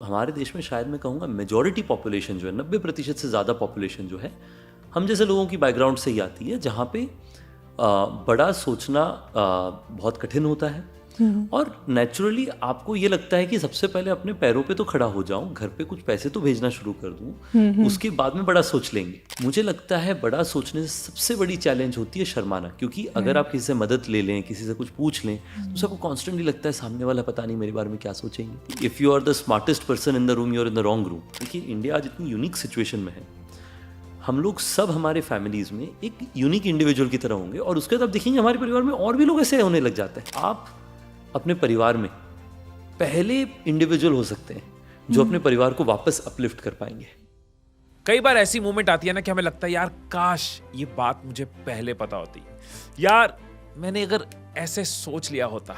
हमारे देश में शायद मैं कहूँगा मेजॉरिटी पॉपुलेशन जो है 90% से ज़्यादा पॉपुलेशन जो है हम जैसे लोगों की बैकग्राउंड से ही आती है, जहाँ पे बड़ा सोचना बहुत कठिन होता है और नेचुरली आपको ये लगता है कि सबसे पहले अपने पैरों पे तो खड़ा हो जाऊं, घर पे कुछ पैसे तो भेजना शुरू कर दूं, उसके बाद में बड़ा सोच लेंगे। मुझे लगता है बड़ा सोचने से सबसे बड़ी चैलेंज होती है शर्माना, क्योंकि अगर आप किसी से मदद ले लें, किसी से कुछ पूछ लें, तो सबको कॉन्स्टेंटली लगता है सामने वाला पता नहीं मेरे बारे में क्या सोचेंगे। If you are the smartest person in the room, you are in the wrong room. देखिए इंडिया आज इतनी यूनिक सिचुएशन में है, हम लोग सब हमारे फैमिलीज में एक यूनिक इंडिविजुअल की तरह होंगे और उसके बाद आप देखेंगे हमारे परिवार में और भी लोग ऐसे होने लग जाते हैं। आप अपने परिवार में पहले इंडिविजुअल हो सकते हैं जो अपने परिवार को वापस अपलिफ्ट कर पाएंगे। कई बार ऐसी मोमेंट आती है ना कि हमें लगता है यार काश ये बात मुझे पहले पता होती, यार मैंने अगर ऐसे सोच लिया होता।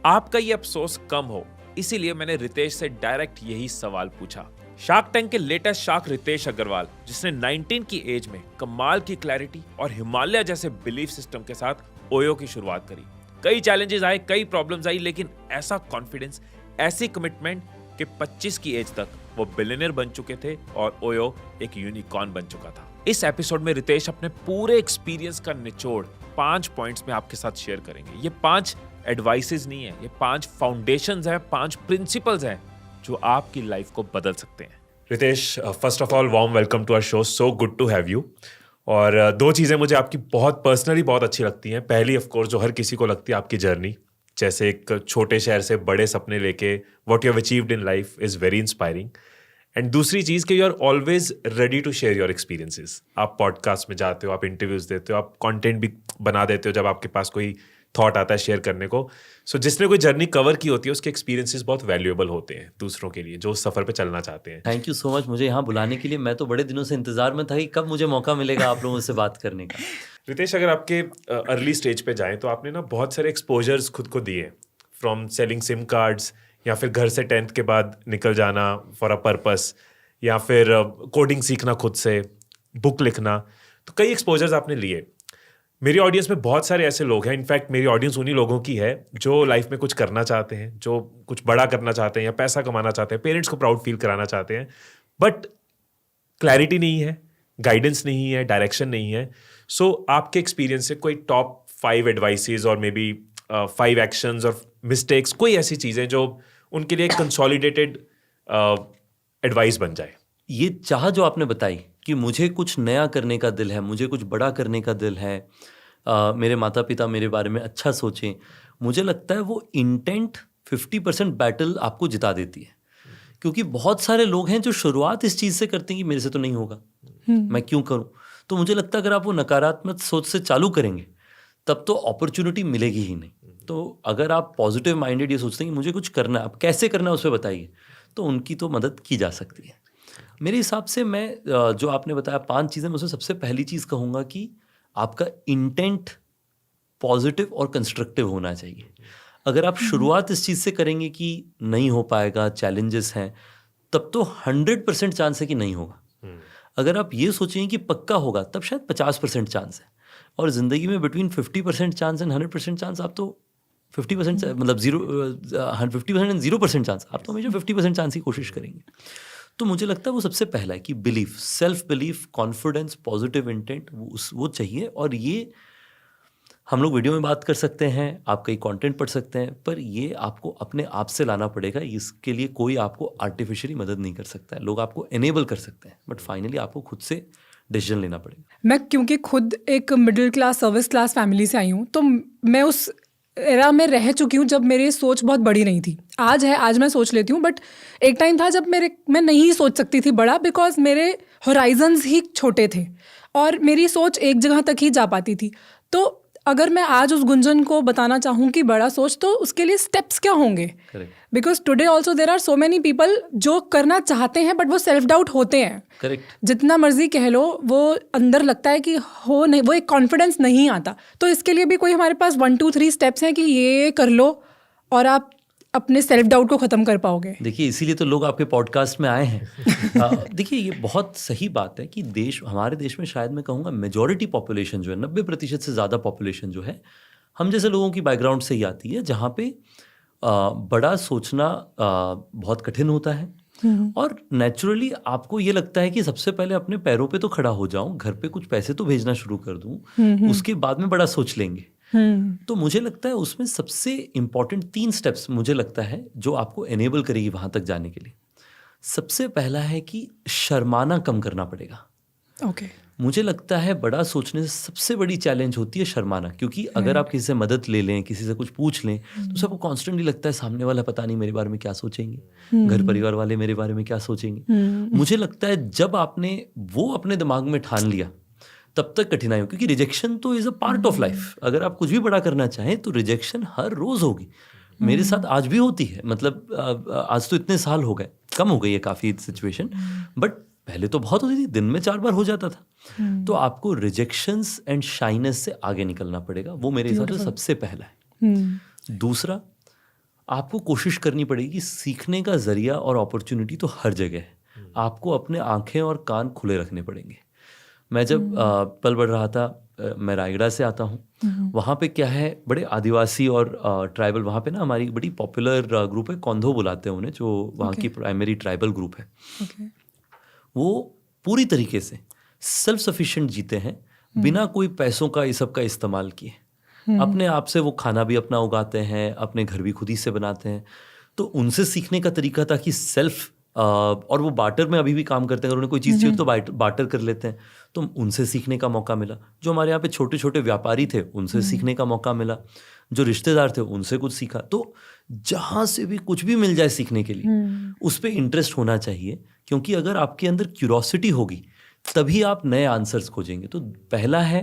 आपका ये अफसोस कम हो, इसीलिए मैंने रितेश से डायरेक्ट यही सवाल पूछा। शार्क टैंक के लेटेस्ट शार्क रितेश अग्रवाल, जिसने 19 की एज में कमाल की क्लैरिटी और हिमालय जैसे बिलीफ सिस्टम के साथ ओयो की शुरुआत करी। कई चैलेंजेस आए, कई प्रॉब्लम्स आई, लेकिन ऐसा कॉन्फिडेंस, ऐसी कमिटमेंट कि 25 की एज तक वो बिलियनियर बन चुके थे और ओयो एक यूनिकॉर्न बन चुका था। इस एपिसोड में रितेश अपने पूरे एक्सपीरियंस का निचोड़ 5 पॉइंट्स में आपके साथ शेयर करेंगे। ये 5 एडवाइसेस नहीं है, ये 5 फाउंडेशंस हैं, 5 प्रिंसिपल्स हैं जो आपकी लाइफ को बदल सकते हैं। Ritesh, first of all warm welcome to our show, so good to have you. और 2 चीज़ें मुझे आपकी बहुत पर्सनली बहुत अच्छी लगती हैं। पहली ऑफ कोर्स जो हर किसी को लगती है, आपकी जर्नी, जैसे एक छोटे शहर से बड़े सपने लेके what you have achieved in life is very inspiring. And दूसरी चीज़ कि you are always ready to share your experiences. आप पॉडकास्ट में जाते हो, आप इंटरव्यूज़ देते हो, आप कंटेंट भी बना देते हो जब आपके पास कोई थॉट आता है शेयर करने को। सो जिसने कोई जर्नी कवर की होती है उसके एक्सपीरियंसेस बहुत वैल्यूएबल होते हैं दूसरों के लिए जो उस सफ़र पे चलना चाहते हैं। थैंक यू सो मच मुझे यहाँ बुलाने के लिए। मैं तो बड़े दिनों से इंतजार में था कि कब मुझे मौका मिलेगा आप लोगों से बात करने का। रितेश, अगर आपके अर्ली स्टेज पे जाएं तो आपने ना बहुत सारे एक्सपोजर्स खुद को दिए, फ्रॉम सेलिंग सिम कार्ड्स, या फिर घर से 10th के बाद निकल जाना फॉर अ पर्पस, या फिर कोडिंग सीखना खुद से, बुक लिखना। तो कई एक्सपोजर्स आपने लिए। मेरी ऑडियंस में बहुत सारे ऐसे लोग हैं, इनफैक्ट मेरी ऑडियंस उन्हीं लोगों की है जो लाइफ में कुछ करना चाहते हैं, जो कुछ बड़ा करना चाहते हैं या पैसा कमाना चाहते हैं, पेरेंट्स को प्राउड फील कराना चाहते हैं, बट क्लैरिटी नहीं है, गाइडेंस नहीं है, डायरेक्शन नहीं है। सो आपके एक्सपीरियंस से कोई टॉप 5 एडवाइसेस और मे बी 5 एक्शंस और मिस्टेक्स, कोई ऐसी चीज़ें जो उनके लिए एक कंसोलिडेटेड एडवाइस बन जाए। ये चाह जो आपने बताई कि मुझे कुछ नया करने का दिल है, मुझे कुछ बड़ा करने का दिल है, मेरे माता पिता मेरे बारे में अच्छा सोचें, मुझे लगता है वो इंटेंट 50% बैटल आपको जिता देती है। क्योंकि बहुत सारे लोग हैं जो शुरुआत इस चीज़ से करते हैं कि मेरे से तो नहीं होगा, मैं क्यों करूं। तो मुझे लगता है अगर आप वो नकारात्मक सोच से चालू करेंगे तब तो अपॉर्चुनिटी मिलेगी ही नहीं। तो अगर आप पॉजिटिव माइंडेड ये सोचते हैं कि मुझे कुछ करना है, आप कैसे करना है उस पर बताइए, तो उनकी तो मदद की जा सकती है। मेरे हिसाब से मैं जो आपने बताया 5 चीज़ें, मैं उसमें सबसे पहली चीज़ कहूँगा कि आपका इंटेंट पॉजिटिव और कंस्ट्रक्टिव होना चाहिए। अगर आप शुरुआत इस चीज़ से करेंगे कि नहीं हो पाएगा, चैलेंजेस हैं, तब तो 100% चांस है कि नहीं होगा। अगर आप ये सोचेंगे कि पक्का होगा, तब शायद 50% चांस है। और ज़िंदगी में बिटवीन 50% चांस एंड 100% चांस, आप तो 50% मतलब 50% एंड 0% चांस, आप तो हमेशा 50% चांस की कोशिश करेंगे। तो मुझे लगता है वो सबसे पहला है कि belief, self belief, confidence, positive intent, वो चाहिए। और ये हम लोग वीडियो में बात कर सकते हैं, आप कई कंटेंट पढ़ सकते हैं, पर ये आपको अपने आप से लाना पड़ेगा। इसके लिए कोई आपको आर्टिफिशियली मदद नहीं कर सकता है। लोग आपको एनेबल कर सकते हैं, बट फाइनली आपको खुद से डिसीजन लेना पड़ेगा। मैं क्योंकि खुद एक middle class service class family से आई हूँ, तो मैं उस एरा में रह चुकी हूँ जब मेरी सोच बहुत बड़ी नहीं थी। आज मैं सोच लेती हूँ, बट एक टाइम था जब मैं नहीं सोच सकती थी बड़ा, बिकॉज मेरे होराइजन्स ही छोटे थे और मेरी सोच एक जगह तक ही जा पाती थी। तो अगर मैं आज उस गुंजन को बताना चाहूँ कि बड़ा सोच, तो उसके लिए स्टेप्स क्या होंगे, because today also there are so many people जो करना चाहते हैं बट वो सेल्फ डाउट होते हैं। करेक्ट। जितना मर्जी कह लो, वो अंदर लगता है कि हो नहीं, वो एक कॉन्फिडेंस नहीं आता। तो इसके लिए भी कोई हमारे पास 1 2 3 स्टेप्स हैं कि ये कर लो और आप अपने सेल्फ डाउट को ख़त्म कर पाओगे। देखिए इसीलिए तो लोग आपके पॉडकास्ट में आए हैं। देखिए ये बहुत सही बात है कि हमारे देश में शायद मैं कहूँगा मेजॉरिटी पॉपुलेशन जो है, 90% से ज़्यादा पॉपुलेशन जो है हम जैसे लोगों की बैकग्राउंड से ही आती है, जहाँ पे बड़ा सोचना बहुत कठिन होता है और नेचुरली आपको ये लगता है कि सबसे पहले अपने पैरों पे तो खड़ा हो जाऊं, घर पे कुछ पैसे तो भेजना शुरू कर दूं, उसके बाद में बड़ा सोच लेंगे। तो मुझे लगता है उसमें सबसे इम्पॉर्टेंट 3 स्टेप्स मुझे लगता है जो आपको एनेबल करेगी वहां तक जाने के लिए। सबसे पहला है कि शर्माना कम करना पड़ेगा। ओके। मुझे लगता है बड़ा सोचने से सबसे बड़ी चैलेंज होती है शर्माना, क्योंकि अगर आप किसी से मदद ले लें, किसी से कुछ पूछ लें, तो सबको कॉन्स्टेंटली लगता है सामने वाला पता नहीं मेरे बारे में क्या सोचेंगे, घर परिवार वाले मेरे बारे में क्या सोचेंगे। मुझे लगता है जब आपने वो अपने दिमाग में ठान लिया तब तक कठिनाई हो, क्योंकि रिजेक्शन तो is a part of life. अगर आप कुछ भी बड़ा करना चाहें तो रिजेक्शन हर रोज होगी। मेरे साथ आज भी होती है, मतलब आज तो इतने साल हो गए, कम हो गई है काफ़ी सिचुएशन, बट पहले तो बहुत होती थी, दिन में 4 बार हो जाता था। तो आपको रिजेक्शंस एंड शाइनेस से आगे निकलना पड़ेगा, वो मेरे हिसाब से सबसे पहला है। दूसरा, आपको कोशिश करनी पड़ेगी कि सीखने का जरिया और अपॉर्चुनिटी तो हर जगह है, आपको अपने आंखें और कान खुले रखने पड़ेंगे। मैं जब पल बढ़ रहा था, मैं रायगढ़ से आता हूँ, वहाँ पे क्या है, बड़े आदिवासी और ट्राइबल, वहाँ पे ना हमारी बड़ी पॉपुलर ग्रुप है, कौंधो बुलाते हैं उन्हें, जो वहाँ की प्राइमरी ट्राइबल ग्रुप है। वो पूरी तरीके से सेल्फ सफिशिएंट जीते हैं, बिना कोई पैसों का इस सब का इस्तेमाल किए। अपने आप से वो खाना भी अपना उगाते हैं, अपने घर भी खुद ही से बनाते हैं। तो उनसे सीखने का तरीका था कि सेल्फ, और वो बार्टर में अभी भी काम करते हैं, अगर उन्हें कोई चीज़ चाहिए तो बार्टर कर लेते हैं। तो उनसे सीखने का मौका मिला। जो हमारे यहाँ पे छोटे छोटे व्यापारी थे, उनसे सीखने का मौका मिला। जो रिश्तेदार थे, उनसे कुछ सीखा। तो जहाँ से भी कुछ भी मिल जाए सीखने के लिए, उस पर इंटरेस्ट होना चाहिए, क्योंकि अगर आपके अंदर क्यूरोसिटी होगी तभी आप नए आंसर्स खोजेंगे। तो पहला है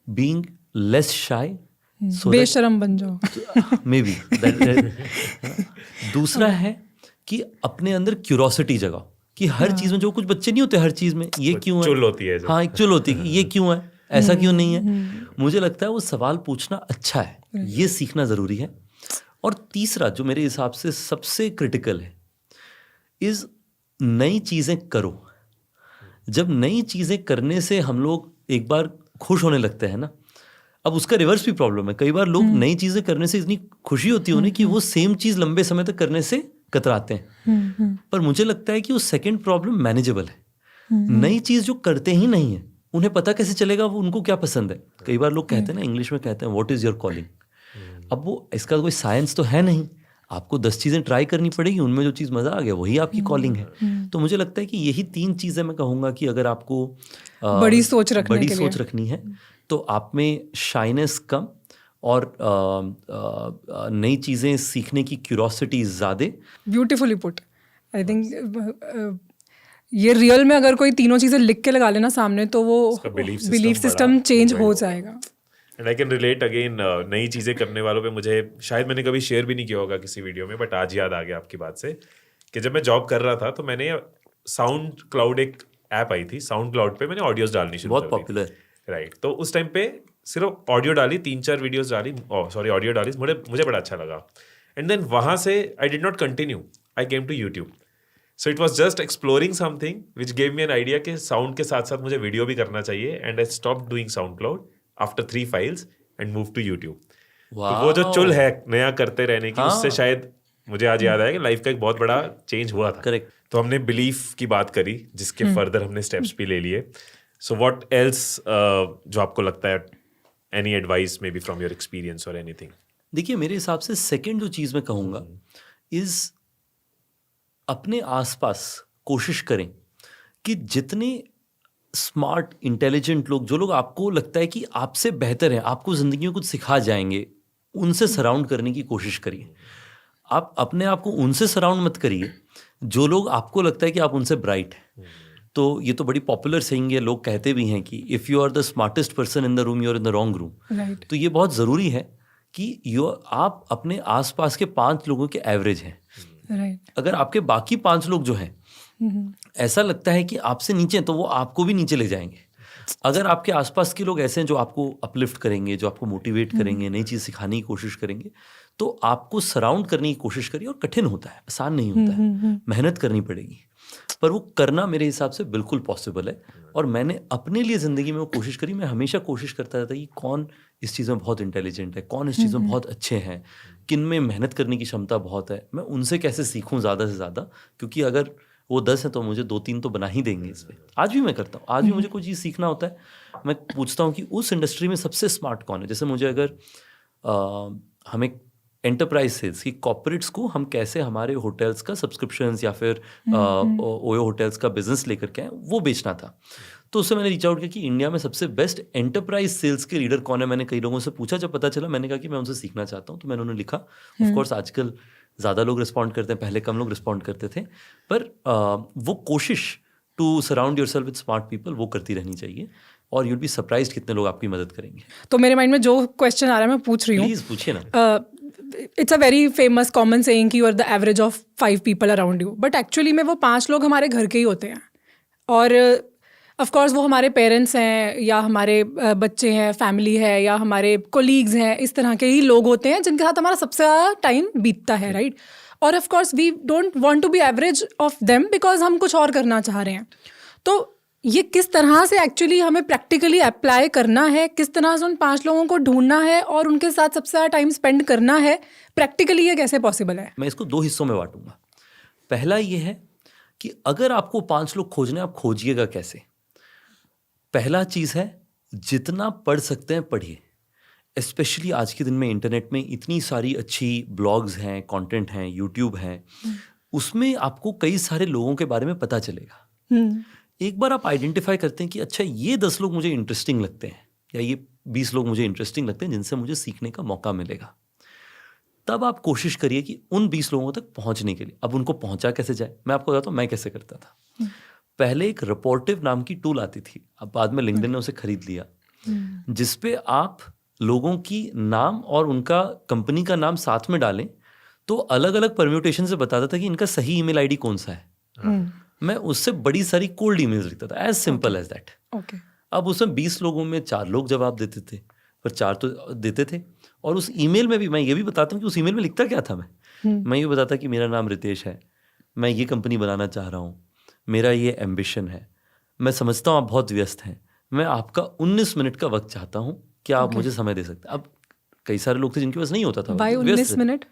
बीइंग लेस शाय, बेशरम बन जाओ मे बी। दूसरा है कि अपने अंदर क्यूरोसिटी जगाओ, कि हर चीज में, जो कुछ बच्चे नहीं होते हर चीज में, ये क्यों है, चुल होती है। हाँ, एक चुल होती है कि ये क्यों है, ऐसा क्यों नहीं है। मुझे लगता है वो सवाल पूछना अच्छा है, ये सीखना जरूरी है। और तीसरा जो मेरे हिसाब से सबसे क्रिटिकल है, इज नई चीजें करो। जब नई चीजें करने से हम लोग एक बार खुश होने लगते हैं ना, अब उसका रिवर्स भी प्रॉब्लम है। कई बार लोग नई चीजें करने से इतनी खुशी होती है उन्हें कि वो सेम चीज लंबे समय तक करने से कतराते हैं। पर मुझे लगता है कि वो सेकंड प्रॉब्लम मैनेजेबल है। नई चीज जो करते ही नहीं है, उन्हें पता कैसे चलेगा वो उनको क्या पसंद है। कई बार लोग कहते हैं ना, इंग्लिश में कहते हैं व्हाट इज योर कॉलिंग। अब वो इसका कोई साइंस तो है नहीं, आपको 10 चीजें ट्राई करनी पड़ेगी, उनमें जो चीज मजा आ गया वही आपकी कॉलिंग है। तो मुझे लगता है कि यही 3 चीजें मैं कहूंगा कि अगर आपको बड़ी सोच रखनी है तो आप में शाइनेस कम और नई चीजें सीखने की क्यूरोसिटी ज्यादा। Beautifully put. आई थिंक ये रियल में अगर कोई तीनों चीजें लिख के लगा लेना सामने, तो वो बिलीफ सिस्टम चेंज हो जाएगा। And I can relate again, नई चीज़ें करने वालों पे मुझे, शायद मैंने कभी शेयर भी नहीं किया होगा किसी वीडियो में, बट आज याद आ गया आपकी बात से, कि जब मैं जॉब कर रहा था तो मैंने साउंड क्लाउड, एक ऐप आई थी साउंड क्लाउड पे, मैंने ऑडियोज डालनी शुरू बहुत पॉपुलर, राइट। तो उस टाइम पे सिर्फ ऑडियो डाली, 3-4 वीडियोज डाली, ऑडियो डाली, मुझे बड़ा अच्छा लगा। एंड देन वहाँ से I did not continue, I came to YouTube. So it was just exploring something which gave me an idea कि साउंड के साथ साथ मुझे वीडियो भी करना चाहिए। And I stop doing SoundCloud after 3 files and move to YouTube. तो वो जो चुल है नया करते रहने की, उससे शायद मुझे आज याद आया कि लाइफ का एक बहुत बड़ा चेंज हुआ था। करेक्ट। तो हमने बिलीफ की बात करी, जिसके फर्दर हमने स्टेप्स भी ले लिए। सो व्हाट एल्स जो आपको लगता है, any advice may be from your experience और एनीथिंग? देखिए, मेरे हिसाब से सेकंड जो चीज़ मैं कहूँगा इज अपने आसपास कोशिश करें कि जितने स्मार्ट इंटेलिजेंट लोग, जो लोग आपको लगता है कि आपसे बेहतर हैं, आपको ज़िंदगी में कुछ सिखा जाएंगे, उनसे सराउंड करने की कोशिश करिए। आप अपने आप को उनसे सराउंड मत करिए जो लोग आपको लगता है कि आप उनसे ब्राइट हैं। तो ये तो बड़ी पॉपुलर सेइंग है, लोग कहते भी हैं कि if you are the smartest person in the room, you are in the wrong room. तो ये बहुत ज़रूरी है कि आप अपने आसपास के 5 लोगों के एवरेज हैं। अगर आपके बाकी 5 लोग जो हैं ऐसा लगता है कि आपसे नीचे हैं, तो वो आपको भी नीचे ले जाएंगे। अगर आपके आसपास के लोग ऐसे हैं जो आपको अपलिफ्ट करेंगे, जो आपको मोटिवेट करेंगे, नई चीज़ सिखाने की कोशिश करेंगे, तो आपको सराउंड करने की कोशिश करिए। और कठिन होता है, आसान नहीं होता है, मेहनत करनी पड़ेगी। पर वो करना मेरे हिसाब से बिल्कुल पॉसिबल है। और मैंने अपने लिए ज़िंदगी में वो कोशिश करी। मैं हमेशा कोशिश करता रहता कि कौन इस चीज़ में बहुत इंटेलिजेंट है, कौन इस चीज़ में बहुत अच्छे हैं, किन में मेहनत करने की क्षमता बहुत है, मैं उनसे कैसे सीखूं ज़्यादा से ज़्यादा, क्योंकि अगर वो 10 है तो मुझे 2-3 तो बना ही देंगे इस पर। आज भी मैं करता हूँ, आज भी मुझे कोई चीज़ सीखना होता है, मैं पूछता हूँ कि उस इंडस्ट्री में सबसे स्मार्ट कौन है। जैसे मुझे अगर हमें एंटरप्राइज सेल्स की कॉर्पोरेट्स को हम कैसे हमारे होटल्स का सब्सक्रिप्शंस या फिर ओयो होटल्स का बिजनेस लेकर के आए, वो बेचना था। तो उससे मैंने रीच आउट किया कि इंडिया में सबसे बेस्ट एंटरप्राइज सेल्स के लीडर कौन है। मैंने कई लोगों से पूछा, जब पता चला मैंने कहा कि मैं उनसे सीखना चाहता हूँ। तो मैंने उन्हें लिखा। ऑफ कोर्स आजकल ज़्यादा लोग रिस्पॉन्ड करते हैं, पहले कम लोग रिस्पॉन्ड करते थे, पर वो कोशिश to surround yourself with smart people वो करती रहनी चाहिए, और यूल बी सरप्राइज्ड कितने लोग आपकी मदद करेंगे। तो मेरे माइंड में जो क्वेश्चन आ रहा है मैं पूछ रही हूँ। प्लीज़ पूछिए ना। It's a very famous common saying कि you are the average of 5 people around you, but actually में वो 5 लोग हमारे घर के ही होते हैं। और ऑफ कोर्स वो हमारे पेरेंट्स हैं, या हमारे बच्चे हैं, फैमिली है, या हमारे कोलीग्स हैं, इस तरह के ही लोग होते हैं जिनके साथ हमारा सबसे ज़्यादा टाइम बीतता है, राइट। और of course we don't want to be average of them because हम कुछ और करना चाह रहे हैं। तो ये किस तरह से एक्चुअली हमें प्रैक्टिकली अप्लाई करना है, किस तरह से उन 5 लोगों को ढूंढना है और उनके साथ सबसे ज़्यादा टाइम स्पेंड करना है, प्रैक्टिकली ये कैसे पॉसिबल है? मैं इसको 2 हिस्सों में बांटूंगा। पहला ये है कि अगर आपको 5 लोग खोजने, आप खोजिएगा कैसे। पहला चीज़ है, जितना पढ़ सकते हैं पढ़िए। स्पेशली आज के दिन में इंटरनेट में इतनी सारी अच्छी ब्लॉग्स हैं, कंटेंट हैं, यूट्यूब हैं, उसमें आपको कई सारे लोगों के बारे में पता चलेगा। एक बार आप आइडेंटिफाई करते हैं कि अच्छा ये 10 लोग मुझे इंटरेस्टिंग लगते हैं, या ये 20 लोग मुझे इंटरेस्टिंग लगते हैं जिनसे मुझे सीखने का मौका मिलेगा, तब आप कोशिश करिए कि उन 20 लोगों तक पहुंचने के लिए। अब उनको पहुंचा कैसे जाए, मैं आपको बताता हूँ मैं कैसे करता था। पहले एक रिपोर्टिव नाम की टूल आती थी, अब बाद में लिंक्डइन ने उसे खरीद लिया, जिसपे आप लोगों की नाम और उनका कंपनी का नाम साथ में डालें तो अलग अलग परम्यूटेशन से बताता था कि इनका सही ईमेल आईडी कौन सा है। मैं उससे बड़ी सारी कोल्ड ईमेल्स लिखता था, एज सिंपल एज दैट। अब उसमें 20 लोगों में 4 लोग जवाब देते थे, पर 4 तो देते थे। और उस ईमेल में भी मैं ये भी बताता हूँ कि उस ईमेल में लिखता क्या था। मैं ये बताता कि मेरा नाम रितेश है, मैं ये कंपनी बनाना चाह रहा हूँ, मेरा ये एम्बिशन है, मैं समझता हूँ आप बहुत व्यस्त हैं, मैं आपका 19 मिनट का वक्त चाहता हूँ, क्या आप मुझे समय दे सकते हैं। अब कई सारे लोग थे जिनके पास नहीं होता था। भाई 19 मिनट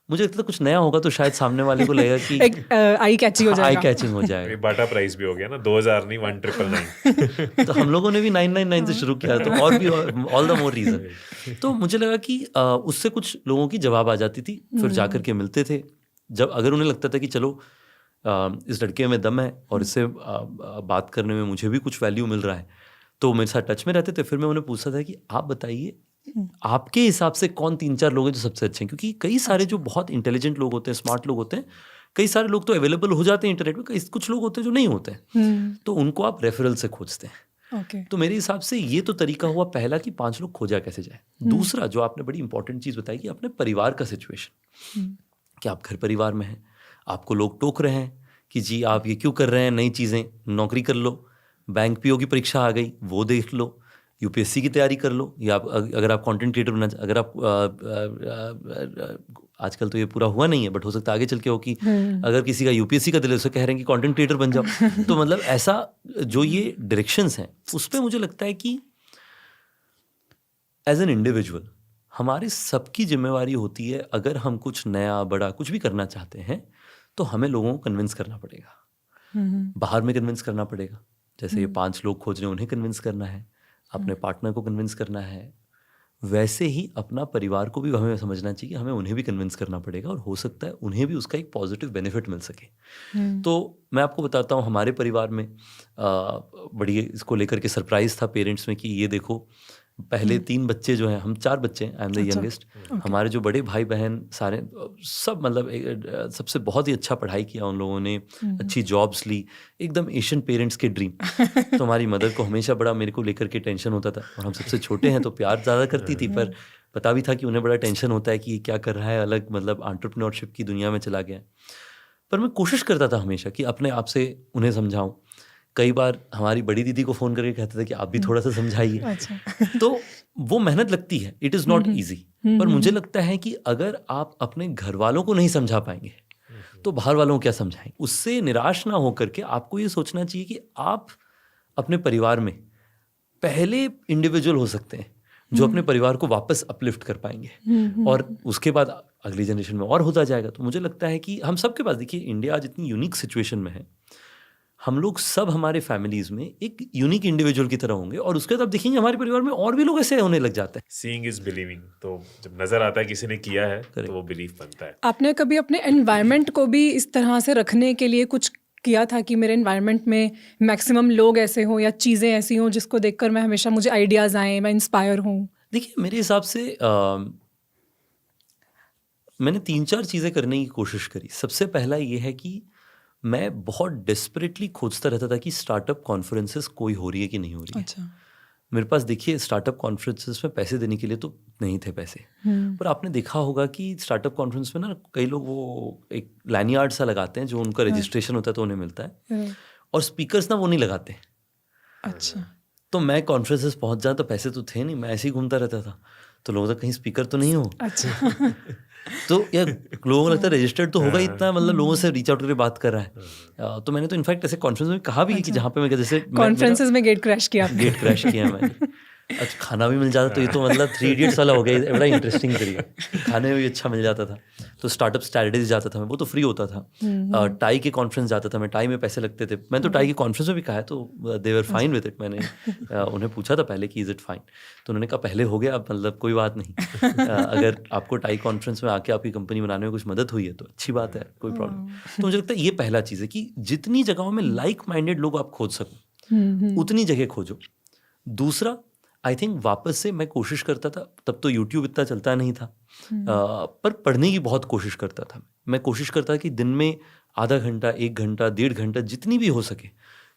मुझे लगता था कुछ नया होगा तो शायद सामने वाले को लगेगा कि एक आई कैचिंग हो जाएगा। आई कैचिंग हो जाएगा। बाटा प्राइस भी हो गया ना, 2000 नहीं 1999। तो हम लोगों ने भी 999 से शुरू किया, तो और भी ऑल द मोर रीजन। तो मुझे लगा कि उससे कुछ लोगों की जवाब आ जाती थी, फिर जाकर के मिलते थे। जब अगर उन्हें लगता था कि चलो इस लड़के में दम है और इससे बात करने में मुझे भी कुछ वैल्यू मिल रहा है, तो मेरे साथ टच में रहते थे। फिर मैं उन्हें पूछता था कि आप बताइए आपके हिसाब से कौन 3-4 लोग हैं जो सबसे अच्छे हैं, क्योंकि कई सारे जो बहुत इंटेलिजेंट लोग होते हैं, स्मार्ट लोग होते हैं, कई सारे लोग तो अवेलेबल हो जाते हैं इंटरनेट पे, कुछ लोग होते हैं जो नहीं होते हैं, तो उनको आप रेफरल से खोजते हैं। तो मेरे हिसाब से ये तो तरीका हुआ पहला कि 5 लोग खोजा कैसे जाए। दूसरा जो आपने बड़ी इंपॉर्टेंट चीज़ बताई कि अपने परिवार का सिचुएशन, कि आप घर परिवार में हैं, आपको लोग टोक रहे हैं कि जी आप ये क्यों कर रहे हैं, नई चीज़ें, नौकरी कर लो, बैंक पीओ की परीक्षा आ गई वो देख लो, यूपीएससी की तैयारी कर लो, या अगर आप कंटेंट क्रिएटर बनना, अगर आप आजकल तो ये पूरा हुआ नहीं है बट हो सकता है आगे चल के हो कि अगर किसी का यूपीएससी का दिल है उसे कह रहे हैं कि कंटेंट क्रिएटर बन जाओ। तो मतलब ऐसा जो ये डायरेक्शंस हैं उस पर मुझे लगता है कि एज एन इंडिविजुअल हमारी सबकी जिम्मेवारी होती है, अगर हम कुछ नया बड़ा कुछ भी करना चाहते हैं तो हमें लोगों को कन्विंस करना पड़ेगा, बाहर में कन्विंस करना पड़ेगा। जैसे ये 5 लोग खोज रहे हैं उन्हें कन्विंस करना है, अपने पार्टनर को कन्विंस करना है, वैसे ही अपना परिवार को भी हमें समझना चाहिए, हमें उन्हें भी कन्विंस करना पड़ेगा और हो सकता है उन्हें भी उसका एक पॉजिटिव बेनिफिट मिल सके। तो मैं आपको बताता हूँ हमारे परिवार में बड़ी इसको लेकर के सरप्राइज था पेरेंट्स में कि ये देखो पहले 3 बच्चे जो हैं, हम 4 बच्चे हैं, आई एम द यंगेस्ट। हमारे जो बड़े भाई बहन सारे सब मतलब सबसे बहुत ही अच्छा पढ़ाई किया उन लोगों ने, अच्छी जॉब्स ली, एकदम एशियन पेरेंट्स के ड्रीम। तो हमारी मदर को हमेशा बड़ा मेरे को लेकर के टेंशन होता था, और हम सबसे छोटे हैं तो प्यार ज़्यादा करती थी, पर पता भी था कि उन्हें बड़ा टेंशन होता है कि ये क्या कर रहा है, अलग मतलब एंटरप्रेन्योरशिप की दुनिया में चला गया। पर मैं कोशिश करता था हमेशा कि अपने आप से उन्हें समझाऊं। कई बार हमारी बड़ी दीदी को फ़ोन करके कहते थे कि आप भी थोड़ा सा समझाइए। अच्छा। तो वो मेहनत लगती है, इट इज़ नॉट ईजी। पर मुझे लगता है कि अगर आप अपने घर वालों को नहीं समझा पाएंगे तो बाहर वालों को क्या समझाएं? उससे निराश ना होकर के आपको ये सोचना चाहिए कि आप अपने परिवार में पहले इंडिविजुअल हो सकते हैं जो अपने परिवार को वापस अपलिफ्ट कर पाएंगे, और उसके बाद अगली जनरेशन में और होता जाएगा। तो मुझे लगता है कि हम सबके पास, देखिए इंडिया आज इतनी यूनिक सिचुएशन में है, हम लोग सब हमारे फैमिलीज में एक यूनिक इंडिविजुअल की तरह होंगे, और उसके बाद आप देखेंगे हमारे परिवार में और भी लोग ऐसे होने लग जाते हैं। सीइंग इज बिलीविंग, तो जब नजर आता है किसी ने किया है तो वो बिलीव बनता है। आपने कभी अपने एनवायरनमेंट को भी इस तरह से रखने के लिए कुछ किया था कि मेरे एनवायरनमेंट में मैक्सिमम लोग ऐसे हों या चीज़ें ऐसी हों जिसको देखकर मैं हमेशा, मुझे आइडियाज़ आएँ, मैं इंस्पायर हूँ? देखिए मेरे हिसाब से मैंने 3-4 चीज़ें करने की कोशिश करी। सबसे पहला ये है कि मैं बहुत डेस्परेटली खोजता रहता था कि स्टार्टअप कॉन्फ्रेंसेस कोई हो रही है कि नहीं हो रही है। अच्छा। मेरे पास देखिए स्टार्टअप कॉन्फ्रेंसेस में पैसे देने के लिए तो नहीं थे पैसे, पर आपने देखा होगा कि स्टार्टअप कॉन्फ्रेंस में ना कई लोग वो एक लैनियार्ड सा लगाते हैं जो उनका रजिस्ट्रेशन होता है तो उन्हें मिलता है, और स्पीकर्स ना वो नहीं लगाते। अच्छा। तो मैं कॉन्फ्रेंसेस पहुंच जाता, तो पैसे तो थे नहीं, मैं ऐसे ही घूमता रहता था, तो लोगों तक कहीं स्पीकर तो नहीं हो। अच्छा। तो यार लोगों को लगता है रजिस्टर्ड तो होगा इतना, मतलब लोगों से रीच आउट करके बात कर रहा है। तो मैंने तो इनफैक्ट ऐसे कॉन्फ्रेंस में कहा भी है कि जहाँ पे मैं जैसे कॉन्फ्रेंसेस में गेट क्रैश किया आपने? गेट क्रैश किया मैंने। अच्छा खाना भी मिल जाता तो ये तो मतलब 3 इडियट्स वाला हो गया, बड़ा इंटरेस्टिंग तरीका, खाने में भी अच्छा मिल जाता था। तो स्टार्टअप सैटरडेज जाता था मैं, वो तो फ्री होता था। टाई के कॉन्फ्रेंस जाता था मैं, टाई में पैसे लगते थे। मैं तो टाई के कॉन्फ्रेंस में भी कहा है, तो दे वर फाइन विद इट। मैंने उन्हें पूछा था पहले कि इज इट फाइन, तो उन्होंने कहा पहले हो गया, मतलब कोई बात नहीं। अगर आपको टाई कॉन्फ्रेंस में आके आपकी कंपनी बनाने में कुछ मदद हुई है तो अच्छी बात है, कोई प्रॉब्लम। तो मुझे लगता है ये पहला चीज़ है कि जितनी जगहों में लाइक माइंडेड लोग आप खोज सको उतनी जगह खोजो। दूसरा, आई थिंक वापस से मैं कोशिश करता था, तब तो यूट्यूब इतना चलता नहीं था, पर पढ़ने की बहुत कोशिश करता था। मैं कोशिश करता था कि दिन में आधा घंटा, 1 घंटा, 1.5 घंटा, जितनी भी हो सके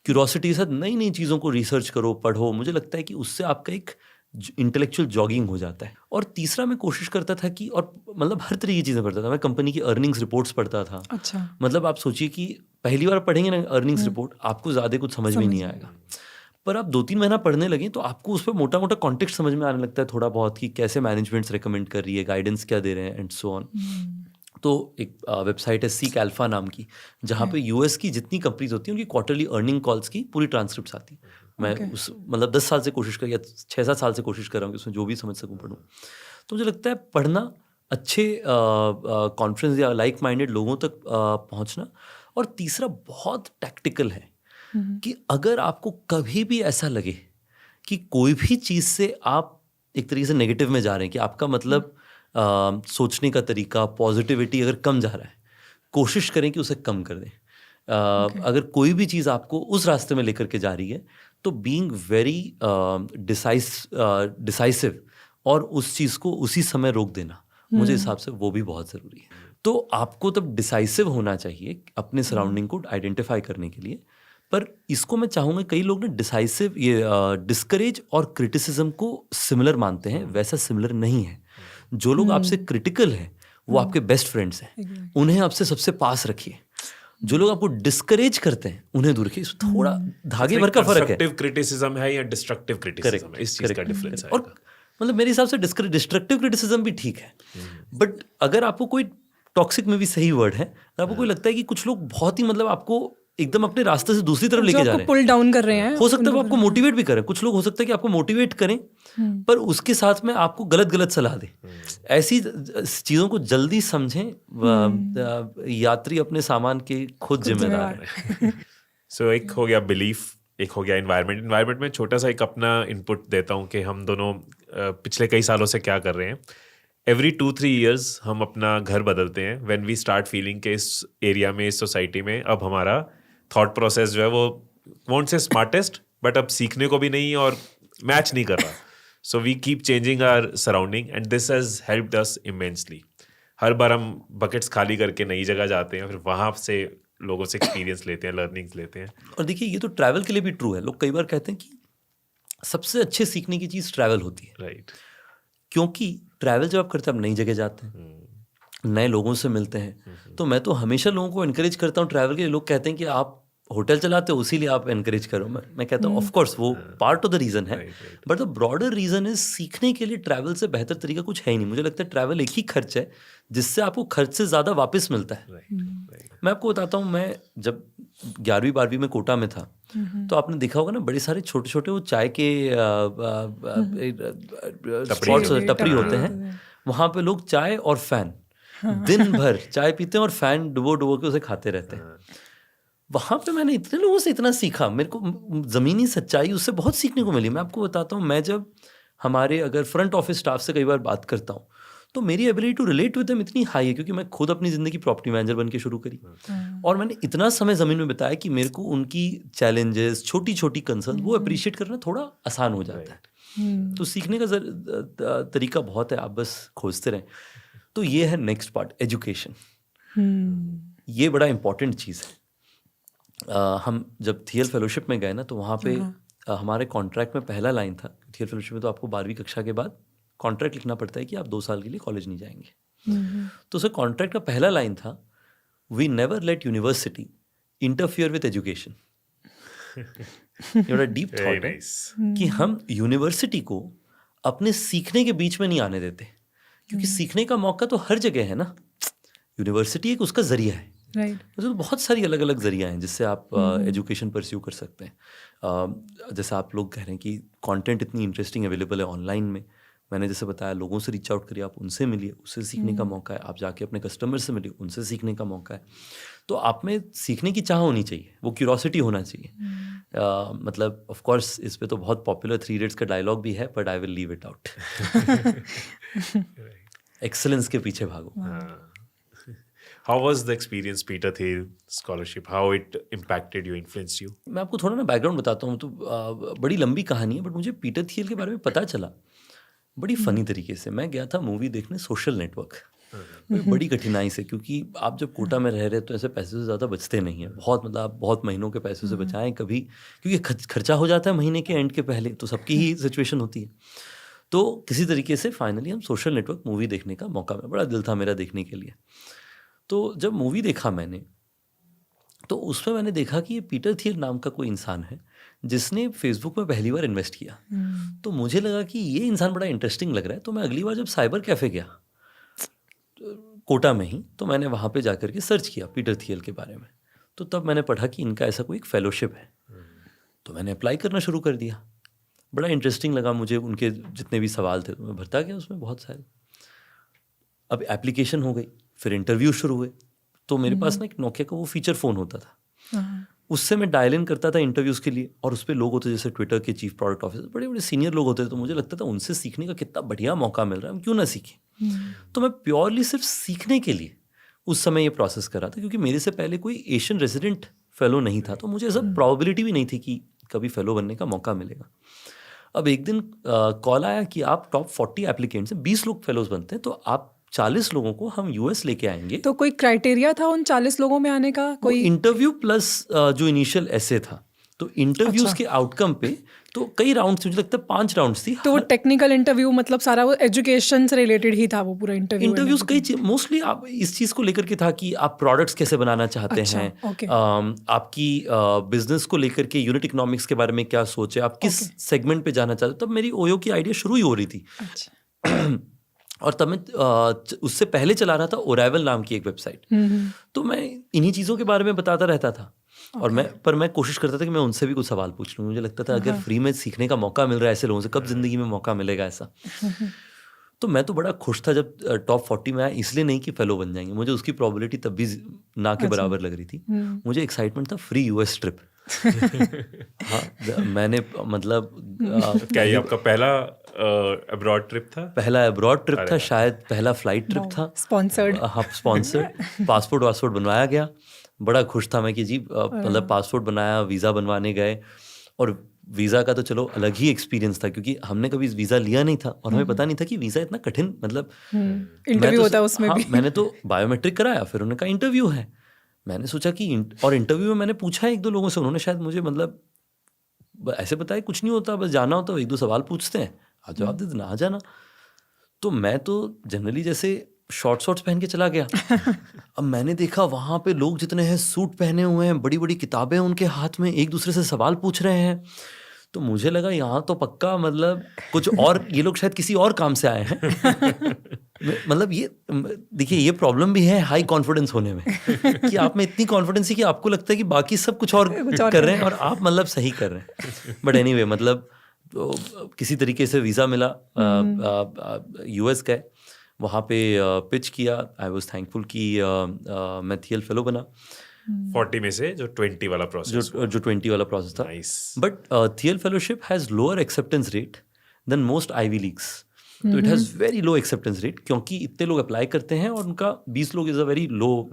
क्यूरोसिटी के साथ नई नई चीज़ों को रिसर्च करो, पढ़ो। मुझे लगता है कि उससे आपका एक इंटेलेक्चुअल जॉगिंग हो जाता है। और तीसरा मैं कोशिश करता था कि, और मतलब हर तरह की चीज़ें पढ़ता था मैं, कंपनी की अर्निंग्स रिपोर्ट्स पढ़ता था। अच्छा। मतलब आप सोचिए कि पहली बार पढ़ेंगे ना अर्निंग्स रिपोर्ट, आपको ज़्यादा कुछ समझ में नहीं आएगा, पर आप 2-3 महीना पढ़ने लगे तो आपको उस पर मोटा मोटा कॉन्टेक्स्ट समझ में आने लगता है थोड़ा बहुत, कि कैसे मैनेजमेंट्स रिकमेंड कर रही है, गाइडेंस क्या दे रहे हैं, एंड सो ऑन। तो एक वेबसाइट है सीक अल्फा नाम की, जहाँ पे यूएस की जितनी कंपनीज होती हैं उनकी क्वार्टरली अर्निंग कॉल्स की पूरी ट्रांसक्रिप्ट आती है। मैं उस मतलब 10 साल से कोशिश कर, या 6-7 साल से कोशिश कर रहा हूँ कि उसमें जो भी समझ सकूँ पढ़ूँ। तो मुझे लगता है पढ़ना, अच्छे कॉन्फ्रेंस या लाइक माइंडेड लोगों तक पहुँचना। और तीसरा बहुत टैक्टिकल है कि अगर आपको कभी भी ऐसा लगे कि कोई भी चीज़ से आप एक तरीके से नेगेटिव में जा रहे हैं, कि आपका मतलब सोचने का तरीका, पॉजिटिविटी अगर कम जा रहा है, कोशिश करें कि उसे कम कर दें। अगर कोई भी चीज़ आपको उस रास्ते में लेकर के जा रही है, तो बीइंग वेरी डिसाइसिव और उस चीज़ को उसी समय रोक देना, मुझे हिसाब से वो भी बहुत ज़रूरी है। तो आपको तब डिसाइसिव होना चाहिए अपने सराउंडिंग को आइडेंटिफाई करने के लिए। पर इसको मैं चाहूँगा, कई लोग ना डिसाइसिव, ये डिस्करेज और क्रिटिसिज्म को सिमिलर मानते हैं, वैसा सिमिलर नहीं है। जो लोग आपसे क्रिटिकल हैं वो आपके बेस्ट फ्रेंड्स हैं, उन्हें आपसे सबसे पास रखिए। जो लोग आपको डिस्करेज करते हैं उन्हें दूर रखिए। थोड़ा धागे भर का फर्क है। कंस्ट्रक्टिव क्रिटिसिज्म है या डिस्ट्रक्टिव क्रिटिसिज्म है, इस चीज का डिफरेंस है। और मतलब मेरे हिसाब से डिस्ट्रक्टिव क्रिटिसिज्म भी ठीक है, बट अगर आपको कोई टॉक्सिक में भी सही वर्ड है, अगर आपको कोई लगता है कि कुछ लोग बहुत ही मतलब आपको एकदम अपने रास्ते से दूसरी तरफ लेके जा रहे हैं, पुल डाउन कर रहे हैं, हो सकता है वो आपको मोटिवेट भी करें। कुछ लोग हो सकता है कि आपको मोटिवेट करें, पर उसके साथ में आपको गलत सलाह दें। ऐसी चीज़ों को जल्दी समझें। यात्री अपने सामान के खुद जिम्मेदार है। सो एक हो गया बिलीफ, एक हो गया एनवायरनमेंट। एनवायरनमेंट में छोटा सा एक अपना इनपुट देता हूँ कि हम दोनों पिछले कई सालों से क्या कर रहे हैं। एवरी 2-3 ईयर्स हम अपना घर बदलते हैं, व्हेन वी स्टार्ट फीलिंग के इस एरिया में, इस सोसाइटी में अब हमारा थॉट प्रोसेस जो है वो वोंट से स्मार्टेस्ट, बट अब सीखने को भी नहीं और मैच नहीं कर रहा। So we keep changing our surrounding and this has helped us immensely. हर बार हम बकेट्स खाली करके नई जगह जाते हैं, फिर वहाँ से लोगों से एक्सपीरियंस लेते हैं, लर्निंग्स लेते हैं। और देखिए ये तो ट्रैवल के लिए भी ट्रू है। लोग कई बार कहते हैं कि सबसे अच्छे सीखने की चीज़ ट्रैवल होती है, राइट। क्योंकि ट्रैवल जब आप करते हैं, आप नई जगह जाते हैं, नए लोगों से मिलते हैं। तो मैं तो हमेशा लोगों को इनकरेज करता हूँ ट्रैवल के लिए। लोग कहते हैं कि आप होटल चलाते हो उसीलिए आप एनकरेज करो। मैं कहता हूँ ऑफ कोर्स वो पार्ट ऑफ द रीज़न है, but the broader reason is सीखने के लिए ट्रैवल से बेहतर तरीका कुछ है ही नहीं। मुझे लगता है ट्रैवल एक ही खर्च है जिससे आपको खर्च से ज़्यादा वापस मिलता है। मैं आपको बताता हूँ, मैं जब 11वीं 12वीं में कोटा में था तो आपने देखा होगा ना, बड़े सारे छोटे छोटे वो चाय के स्पॉट्स, टपरी होते हैं, वहाँ पे लोग चाय और फैन दिन भर चाय पीते हैं और फैन डुबो डुबो के उसे खाते रहते हैं। वहाँ पे मैंने इतने लोगों से इतना सीखा, मेरे को ज़मीनी सच्चाई उससे बहुत सीखने को मिली। मैं आपको बताता हूँ, मैं जब हमारे अगर फ्रंट ऑफिस स्टाफ से कई बार बात करता हूँ तो मेरी ability to relate with them इतनी हाई है, क्योंकि मैं खुद अपनी ज़िंदगी प्रॉपर्टी मैनेजर बन के शुरू करी और मैंने इतना समय ज़मीन में बिताया कि मेरे को उनकी चैलेंजेस, छोटी छोटी कंसर्न वो अप्रिशिएट करना थोड़ा आसान हो जाता है। तो सीखने का तरीका बहुत है, आप बस खोजते रहें। तो ये है नेक्स्ट पार्ट, एजुकेशन। ये बड़ा इंपॉर्टेंट चीज़ है। हम जब थियल फेलोशिप में गए ना तो वहाँ पे हमारे कॉन्ट्रैक्ट में पहला लाइन था, थियल फेलोशिप में तो आपको 12वीं कक्षा के बाद कॉन्ट्रैक्ट लिखना पड़ता है कि आप 2 साल के लिए कॉलेज नहीं जाएंगे। तो उस कॉन्ट्रैक्ट का पहला लाइन था, we never let university interfere with education. ये बड़ा डीप थॉट है कि हम यूनिवर्सिटी को अपने सीखने के बीच में नहीं आने देते, क्योंकि सीखने का मौका तो हर जगह है ना। यूनिवर्सिटी एक उसका जरिया है, तो बहुत सारी अलग अलग जरिया हैं जिससे आप एजुकेशन परस्यू कर सकते हैं। जैसे आप लोग कह रहे हैं कि कंटेंट इतनी इंटरेस्टिंग अवेलेबल है ऑनलाइन में, मैंने जैसे बताया लोगों से रीच आउट करिए, आप उनसे मिलिए, उससे सीखने का मौका है। आप जाके अपने कस्टमर से मिलिए, उनसे सीखने का मौका है। तो आप में सीखने की चाह होनी चाहिए, वो क्यूरोसिटी होना चाहिए। मतलब ऑफ कोर्स इस पे तो बहुत पॉपुलर 3 इडियट्स का डायलॉग भी है, but I will leave it out. Excellence के पीछे भागो। How was the experience, Peter Thiel scholarship? How it impacted you, influenced you? मैं आपको थोड़ा ना बैकग्राउंड बताता हूँ। तो बड़ी लंबी कहानी है, बट मुझे पीटर थियल के बारे में पता चला बड़ी फनी तरीके से। मैं गया था मूवी देखने सोशल नेटवर्क, बड़ी कठिनाई से, क्योंकि आप जब कोटा में रह रहे हो तो ऐसे पैसे से ज़्यादा बचते नहीं हैं। बहुत मतलब आप बहुत महीनों के पैसे से बचाएं कभी, क्योंकि खर्चा हो जाता है महीने के एंड के पहले, तो सबकी ही सिचुएशन होती है। तो किसी तरीके से फाइनली हम सोशल नेटवर्क मूवी देखने का मौका मिला। बड़ा दिल था मेरा देखने के लिए। तो जब मूवी देखा मैंने, तो उसमें मैंने देखा कि ये पीटर थियल नाम का कोई इंसान है जिसने फेसबुक में पहली बार इन्वेस्ट किया। तो मुझे लगा कि ये इंसान बड़ा इंटरेस्टिंग लग रहा है। तो मैं अगली बार जब साइबर कैफ़े गया कोटा में ही, तो मैंने वहाँ पे जाकर के सर्च किया पीटर थियल के बारे में। तो तब मैंने पढ़ा कि इनका ऐसा कोई एक फेलोशिप है। तो मैंने अप्लाई करना शुरू कर दिया। बड़ा इंटरेस्टिंग लगा मुझे, उनके जितने भी सवाल थे तो मैं भरता गया उसमें बहुत सारे। अब एप्लीकेशन हो गई, फिर इंटरव्यू शुरू हुए। तो मेरे पास ना एक नोकिया का वो फीचर फ़ोन होता था, उससे मैं डायल इन करता था इंटरव्यूज़ के लिए। और उस पर लोग होते जैसे ट्विटर के चीफ प्रोडक्ट ऑफिसर, बड़े बड़े सीनियर लोग होते थे। तो मुझे लगता था उनसे सीखने का कितना बढ़िया मौका मिल रहा है, हम क्यों ना सीखें। तो मैं प्योरली सिर्फ सीखने के लिए उस समय ये प्रोसेस कर रहा था, क्योंकि मेरे से पहले कोई एशियन रेजिडेंट फेलो नहीं था। तो मुझे ऐसा प्रोबेबिलिटी भी नहीं थी कि कभी फेलो बनने का मौका मिलेगा। अब एक दिन कॉल आया कि आप टॉप 40 एप्लीकेंट्स हैं, 20 लोग फेलोज बनते हैं, तो आप 40 लोगों को हम यूएस लेके आएंगे। तो कोई क्राइटेरिया था उन 40 लोगों में आने का? कोई इंटरव्यू प्लस जो इनिशियल ऐसे था। तो इंटरव्यूज के आउटकम पे तो कई राउंड्स, मुझे लगता है 5 राउंड्स थी। तो टेक्निकल इंटरव्यू मतलब सारा वो एजुकेशन से रिलेटेड ही था वो पूरा इंटरव्यू? इंटरव्यूज कई मोस्टली आप इस चीज़ को लेकर के था कि आप प्रोडक्ट्स कैसे बनाना चाहते हैं, आपकी बिजनेस को लेकर के यूनिट इकोनॉमिक्स के बारे में क्या सोच है, आप किस सेगमेंट पे जाना चाहते हो। तब मेरी ओयो की आइडिया शुरू ही हो रही थी। और तब मैं उससे पहले चला रहा था ओराइवल नाम की एक वेबसाइट। तो मैं इन्हीं चीज़ों के बारे में बताता रहता था। और मैं कोशिश करता था कि मैं उनसे भी कुछ सवाल पूछ लूँ। मुझे लगता था अगर फ्री में सीखने का मौका मिल रहा है ऐसे लोगों से, कब ज़िंदगी में मौका मिलेगा ऐसा। तो मैं तो बड़ा खुश था जब टॉप 40 में आया, इसलिए नहीं कि फेलो बन जाएंगे, मुझे उसकी प्रोबेबिलिटी तब भी ना के बराबर लग रही थी। मुझे एक्साइटमेंट था फ्री यूएस ट्रिप। हाँ, मैंने मतलब क्या ये आपका पहला अब्रॉड ट्रिप था? पहला अब्रॉड ट्रिप था, शायद पहला फ्लाइट ट्रिप था, स्पॉन्सर्ड। हाँ स्पॉन्सर्ड। पासपोर्ट बनवाया गया, बड़ा खुश था मैं कि जी मतलब पासपोर्ट बनाया, वीज़ा बनवाने गए। और वीज़ा का तो चलो अलग ही एक्सपीरियंस था, क्योंकि हमने कभी वीज़ा लिया नहीं था और हमें पता नहीं था कि वीज़ा इतना कठिन, मतलब इंटरव्यू होता है उसमें भी। मैंने तो बायोमेट्रिक कराया, फिर उन्होंने कहा इंटरव्यू है। मैंने सोचा कि और इंटरव्यू में मैंने पूछा 1-2 लोगों से, उन्होंने शायद मुझे मतलब ऐसे बताया कुछ नहीं होता, बस जाना होता है, 1-2 सवाल पूछते हैं, आप जवाब दे देना, आ जाना। तो मैं तो जनरली जैसे शॉर्ट्स पहन के चला गया। अब मैंने देखा वहाँ पे लोग जितने हैं सूट पहने हुए हैं, बड़ी बड़ी किताबें उनके हाथ में, एक दूसरे से सवाल पूछ रहे हैं। तो मुझे लगा यहाँ तो पक्का मतलब कुछ और, ये लोग शायद किसी और काम से आए हैं। मतलब ये देखिए, ये प्रॉब्लम भी है हाई कॉन्फिडेंस होने में, कि आप में इतनी कॉन्फिडेंस है कि आपको लगता है कि बाकी सब कुछ और कर रहे हैं और आप मतलब सही कर रहे हैं। बट एनीवे, मतलब तो किसी तरीके से वीज़ा मिला, US गए, वहाँ पे पिच किया। आई वॉज थैंकफुल कि मैं थियल फेलो बना। 40 में से जो 20 वाला प्रोसेस, जो 20 वाला प्रोसेस था। Nice. But Thiel fellowship has lower acceptance rate than most Ivy Leagues. तो it has very low acceptance rate, क्योंकि इतने लोग अप्लाई करते हैं और उनका 20 लोग is a very low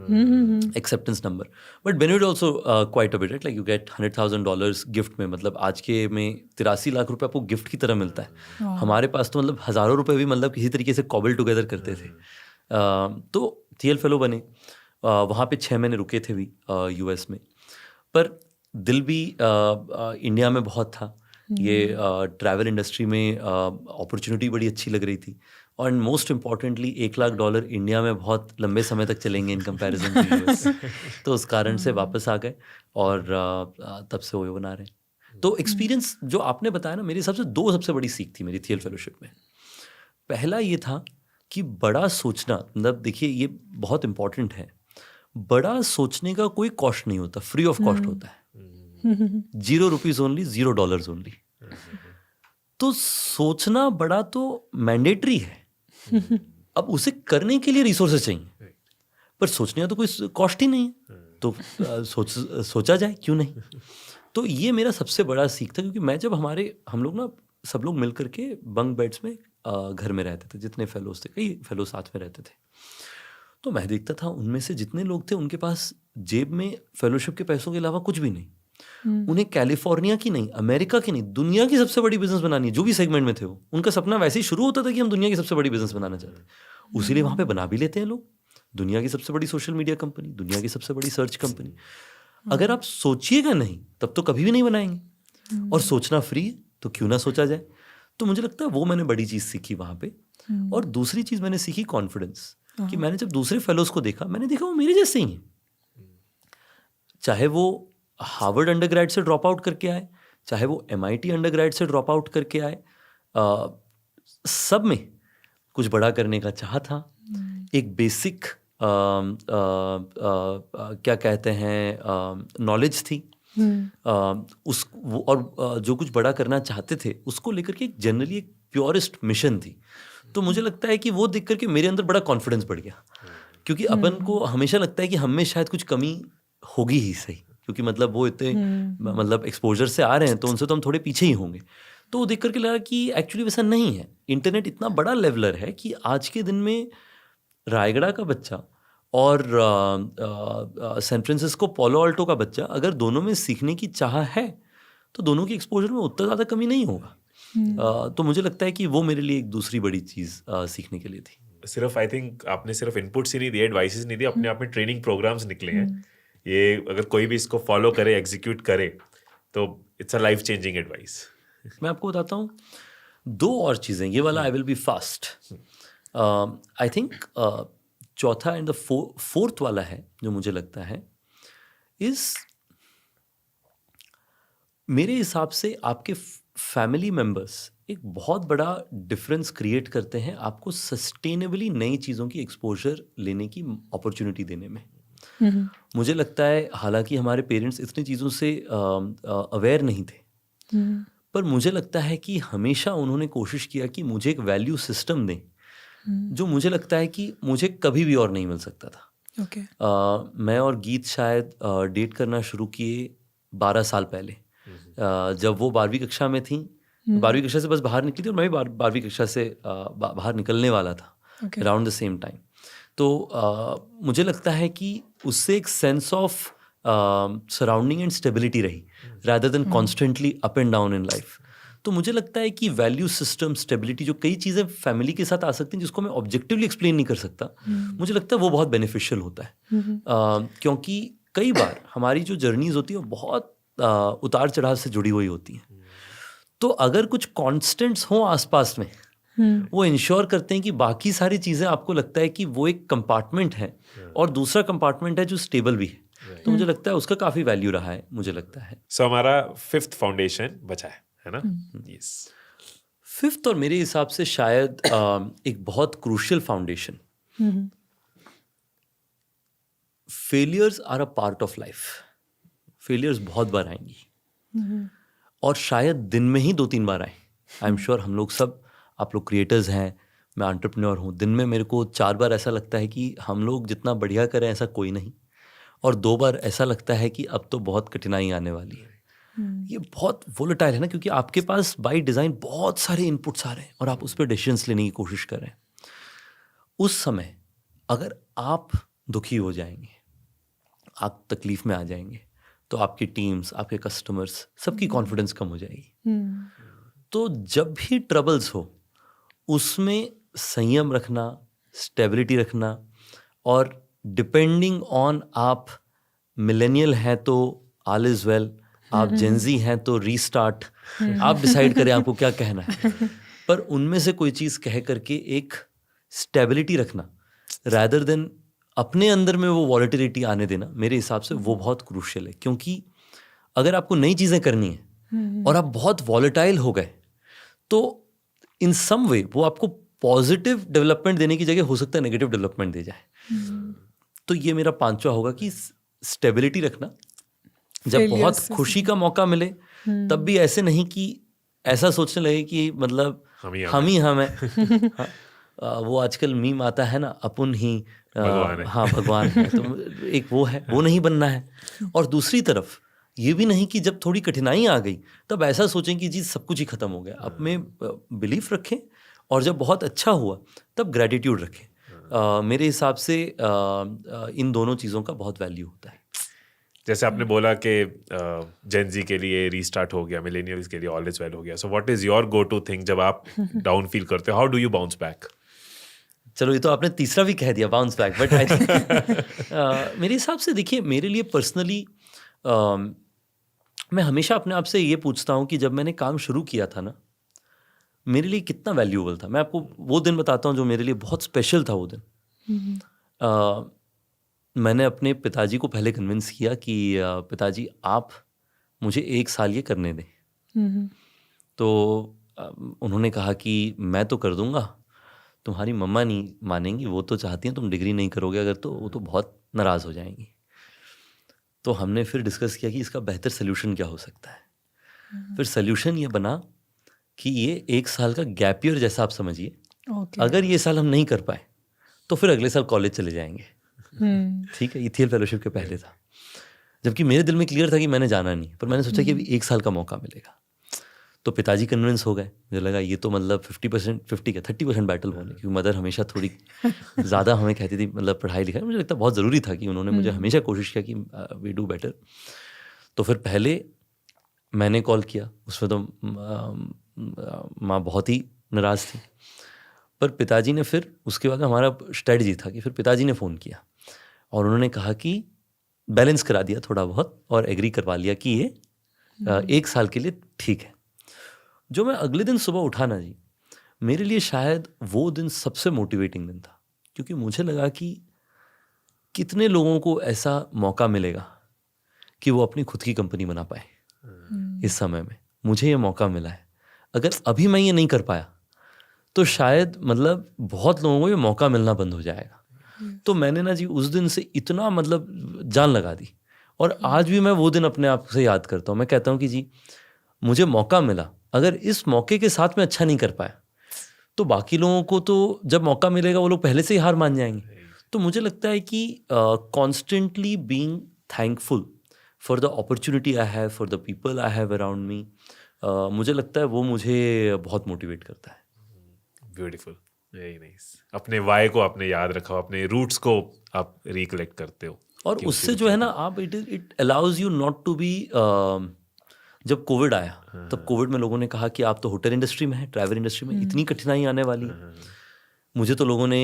acceptance number. But benefit also quite a bit, like you get $100,000 gift में, मतलब आज के में 83 लाख रुपए आपको गिफ्ट की तरह मिलता है। हमारे पास तो मतलब हज़ारों रुपए भी मतलब किसी तरीके से कॉबल टुगेदर करते थे। तो थियल फेलो बने, वहाँ पे 6 महीने रुके थे भी US में। पर दिल भी इंडिया में बहुत था। ये ट्रैवल इंडस्ट्री में अपॉर्चुनिटी बड़ी अच्छी लग रही थी, और मोस्ट इम्पॉर्टेंटली $1 लाख इंडिया में बहुत लंबे समय तक चलेंगे इन कंपैरिजन टू US। तो उस कारण से वापस आ गए और तब से वो बना रहे हैं। तो एक्सपीरियंस जो आपने बताया ना, मेरे हिसाब से 2 सबसे बड़ी सीख थी मेरी थियल फेलोशिप में। पहला ये था कि बड़ा सोचना, मतलब देखिए ये बहुत इम्पॉर्टेंट है, बड़ा सोचने का कोई कॉस्ट नहीं होता, फ्री ऑफ कॉस्ट होता है। ₹0 ओनली, $0 ओनली। तो सोचना बड़ा तो मैंडेटरी है। अब उसे करने के लिए रिसोर्सेज चाहिए, पर सोचने का तो कोई कॉस्ट ही नहीं है, तो सोचा जाए क्यों नहीं। तो ये मेरा सबसे बड़ा सीख था, क्योंकि मैं जब हम लोग ना सब लोग मिल करके बंक बेड्स में घर में रहते थे, जितने फेलोज थे, कई फेलो साथ में रहते थे। तो मैं देखता था उनमें से जितने लोग थे उनके पास जेब में फेलोशिप के पैसों के अलावा कुछ भी नहीं। उन्हें कैलिफोर्निया की नहीं, अमेरिका की नहीं, दुनिया की सबसे बड़ी बिजनेस बनानी है, जो भी सेगमेंट में थे वो। उनका सपना वैसे ही शुरू होता था कि हम दुनिया की सबसे बड़ी बिजनेस बनाना चाहते हैं। उसीलिए वहाँ पे बना भी लेते हैं लोग, दुनिया की सबसे बड़ी सोशल मीडिया कंपनी, दुनिया की सबसे बड़ी सर्च कंपनी। अगर आप सोचिएगा नहीं तब तो कभी भी नहीं बनाएंगे, और सोचना फ्री है तो क्यों ना सोचा जाए। तो मुझे लगता है वो मैंने बड़ी चीज़ सीखी वहाँ पे। और दूसरी चीज़ मैंने सीखी कॉन्फिडेंस, कि मैंने जब दूसरे फेलोज को देखा, मैंने देखा वो मेरे जैसे ही हैं, चाहे वो हार्वर्ड अंडरग्रेड से ड्रॉप आउट करके आए, चाहे वो MIT अंडरग्रेड से ड्रॉप आउट करके आए, सब में कुछ बड़ा करने का चाह था। एक बेसिक क्या कहते हैं नॉलेज थी, और जो कुछ बड़ा करना चाहते थे उसको लेकर के जनरली एक प्योरेस्ट मिशन थी। तो मुझे लगता है कि वो देख करके मेरे अंदर बड़ा कॉन्फिडेंस बढ़ गया, क्योंकि अपन को हमेशा लगता है कि हम में शायद कुछ कमी होगी ही सही, क्योंकि मतलब वो इतने मतलब एक्सपोजर से आ रहे हैं तो उनसे तो हम थोड़े पीछे ही होंगे। तो देख करके लगा कि एक्चुअली वैसा नहीं है। इंटरनेट इतना बड़ा लेवलर है कि आज के दिन में रायगढ़ का बच्चा और सैन फ्रांसिस्को पोलो अल्टो का बच्चा, अगर दोनों में सीखने की चाह है तो दोनों की एक्सपोजर में उतना ज़्यादा कमी नहीं होगा। तो मुझे लगता है कि वो मेरे लिए एक दूसरी बड़ी चीज़ सीखने के लिए थी। सिर्फ आई थिंक आपने सिर्फ इनपुट्स ही नहीं दिए, एडवाइसेस नहीं दिए, अपने आप में ट्रेनिंग प्रोग्राम्स निकले हैं। ये अगर कोई भी इसको फॉलो करे, एग्जीक्यूट करे, तो it's a life changing advice. मैं आपको बताता हूँ 2 और चीज़ें, ये वाला I will be fast. I think चौथा एंड द फोर्थ वाला है जो मुझे लगता है मेरे हिसाब से आपके फैमिली मेम्बर्स एक बहुत बड़ा डिफरेंस क्रिएट करते हैं आपको सस्टेनेबली नई चीज़ों की एक्सपोजर लेने की अपॉर्चुनिटी देने में। मुझे लगता है हालांकि हमारे पेरेंट्स इतनी चीज़ों से अवेयर नहीं थे, पर मुझे लगता है कि हमेशा उन्होंने कोशिश किया कि मुझे एक वैल्यू सिस्टम दें जो मुझे लगता है कि मुझे कभी भी और नहीं मिल सकता था। Okay. मैं और गीत शायद डेट करना शुरू किए 12 साल पहले, जब वो 12वीं कक्षा में थी। 12वीं कक्षा से बस बाहर निकली थी और मैं भी 12वीं कक्षा से बाहर निकलने वाला था अराउंड द सेम टाइम। तो मुझे लगता है कि उससे एक sense of surrounding and stability रही rather than constantly up and down in life. तो मुझे लगता है कि वैल्यू सिस्टम, स्टेबिलिटी, जो कई चीज़ें फैमिली के साथ आ सकती हैं जिसको मैं ऑब्जेक्टिवली एक्सप्लेन नहीं कर सकता, मुझे लगता है वो बहुत बेनिफिशियल होता है। क्योंकि कई बार हमारी जो जर्नीज होती है वो बहुत उतार चढ़ाव से जुड़ी हुई होती हैं। तो अगर कुछ कॉन्स्टेंट्स हों आसपास में वो इंश्योर करते हैं कि बाकी सारी चीज़ें आपको लगता है कि वो एक कंपार्टमेंट है और दूसरा कंपार्टमेंट है जो स्टेबल भी है। तो मुझे लगता है उसका काफ़ी वैल्यू रहा है, मुझे लगता है। सो हमारा 5th फाउंडेशन बचा है ना? यस। 5th और मेरे हिसाब से शायद एक बहुत crucial foundation, failures are a part of life. Failures बहुत बार आएंगी और शायद दिन में ही 2-3 बार आए। आई एम श्योर हम लोग सब, आप लोग क्रिएटर्स हैं, मैं एंटरप्रेन्योर हूँ, दिन में मेरे को 4 बार ऐसा लगता है कि हम लोग जितना बढ़िया करें ऐसा कोई नहीं, और 2 बार ऐसा लगता है कि अब तो बहुत कठिनाई आने वाली है। ये बहुत वोलेटाइल है ना, क्योंकि आपके पास बाय डिज़ाइन बहुत सारे इनपुट्स आ रहे हैं और आप उस पर डिसीजंस लेने की कोशिश कर रहे हैं। उस समय अगर आप दुखी हो जाएंगे, आप तकलीफ में आ जाएंगे, तो आपकी टीम्स, आपके कस्टमर्स, सबकी कॉन्फिडेंस कम हो जाएगी। तो जब भी ट्रबल्स हो उसमें संयम रखना, स्टेबिलिटी रखना, और डिपेंडिंग ऑन आप मिलेनियल हैं तो ऑल इज वेल, आप जेंजी हैं तो रीस्टार्ट, आप डिसाइड करें आपको क्या कहना है, पर उनमें से कोई चीज़ कह करके एक स्टेबिलिटी रखना रैदर देन अपने अंदर में वो वॉलेटिलिटी आने देना, मेरे हिसाब से वो बहुत क्रूशियल है। क्योंकि अगर आपको नई चीज़ें करनी है और आप बहुत वॉलेटाइल हो गए, तो इन सम वे वो आपको पॉजिटिव डेवलपमेंट देने की जगह हो सकता है नेगेटिव डेवलपमेंट दे जाए। तो ये मेरा 5वां होगा कि स्टेबिलिटी रखना। जब बहुत खुशी का मौका मिले तब भी ऐसे नहीं कि ऐसा सोचने लगे कि मतलब हम ही हम हैं। हाँ, वो आजकल मीम आता है ना, अपन ही हाँ भगवान है, तो एक वो है, वो नहीं बनना है। और दूसरी तरफ ये भी नहीं कि जब थोड़ी कठिनाई आ गई तब ऐसा सोचें कि जी सब कुछ ही खत्म हो गया। अब में बिलीफ रखें और जब बहुत अच्छा हुआ तब ग्रेटिट्यूड रखें। मेरे हिसाब से इन दोनों चीज़ों का बहुत वैल्यू होता है। जैसे आपने बोला कि जेनजी के लिए रीस्टार्ट हो गया, मिलेनियल्स के लिए ऑल इज वेल हो गया, so what is your go to thing जब आप डाउन फील करते हो? How do you bounce back? चलो ये तो आपने तीसरा भी कह दिया, bounce back, but I think मेरे हिसाब से देखिए, मेरे लिए पर्सनली मैं हमेशा अपने आप से ये पूछता हूँ कि जब मैंने काम शुरू किया था ना, मेरे लिए कितना वैल्यूएबल था। मैं आपको वो दिन बताता हूँ जो मेरे लिए बहुत स्पेशल था। वो दिन मैंने अपने पिताजी को पहले कन्विंस किया कि पिताजी आप मुझे 1 साल ये करने दें। तो उन्होंने कहा कि मैं तो कर दूंगा, तुम्हारी मम्मा नहीं मानेंगी, वो तो चाहती हैं तुम डिग्री नहीं करोगे अगर, तो वो तो बहुत नाराज़ हो जाएंगी। तो हमने फिर डिस्कस किया कि इसका बेहतर सोल्यूशन क्या हो सकता है। फिर सोल्यूशन ये बना कि ये 1 साल का गैप ईयर जैसा आप समझिए। अगर ये साल हम नहीं कर पाए तो फिर अगले साल कॉलेज चले जाएंगे। ठीक है, ईथीएल फेलोशिप के पहले था, जबकि मेरे दिल में क्लियर था कि मैंने जाना नहीं, पर मैंने सोचा कि अभी 1 साल का मौका मिलेगा। तो पिताजी कन्विंस हो गए। मुझे लगा ये तो मतलब 30% बैटल होने, क्योंकि मदर हमेशा थोड़ी ज़्यादा हमें कहती थी मतलब पढ़ाई लिखाई। मुझे लगता बहुत ज़रूरी था कि उन्होंने मुझे हमेशा कोशिश किया कि वी डू बेटर। तो फिर पहले मैंने कॉल किया, उसमें तो माँ बहुत ही नाराज़ थी, पर पिताजी ने फिर उसके बाद हमारा स्ट्रेटजी था कि फिर पिताजी ने फ़ोन किया और उन्होंने कहा कि बैलेंस करा दिया थोड़ा बहुत और एग्री करवा लिया कि ये 1 साल के लिए ठीक है। जो मैं अगले दिन सुबह उठा ना जी, मेरे लिए शायद वो दिन सबसे मोटिवेटिंग दिन था, क्योंकि मुझे लगा कि कितने लोगों को ऐसा मौका मिलेगा कि वो अपनी खुद की कंपनी बना पाए। इस समय में मुझे ये मौका मिला है, अगर अभी मैं ये नहीं कर पाया तो शायद मतलब बहुत लोगों को ये मौका मिलना बंद हो जाएगा। तो मैंने ना जी उस दिन से इतना मतलब जान लगा दी, और आज भी मैं वो दिन अपने आप से याद करता हूँ। मैं कहता हूँ कि जी मुझे मौका मिला, अगर इस मौके के साथ में अच्छा नहीं कर पाया तो बाकी लोगों को तो जब मौका मिलेगा वो लोग पहले से ही हार मान जाएंगे। तो मुझे लगता है कि constantly being thankful for the opportunity I have, for the people I have around me, मुझे लगता है वो मुझे बहुत मोटिवेट करता है। Beautiful, very nice. अपने वाई को आपने याद रखा, अपने रूट्स को आप रिकलेक्ट करते हो, और उससे जो है ना आप it allows you not to be. जब कोविड आया तब कोविड में लोगों ने कहा कि आप तो होटल इंडस्ट्री में हैं, ट्रैवल इंडस्ट्री में इतनी कठिनाई आने वाली है। मुझे तो लोगों ने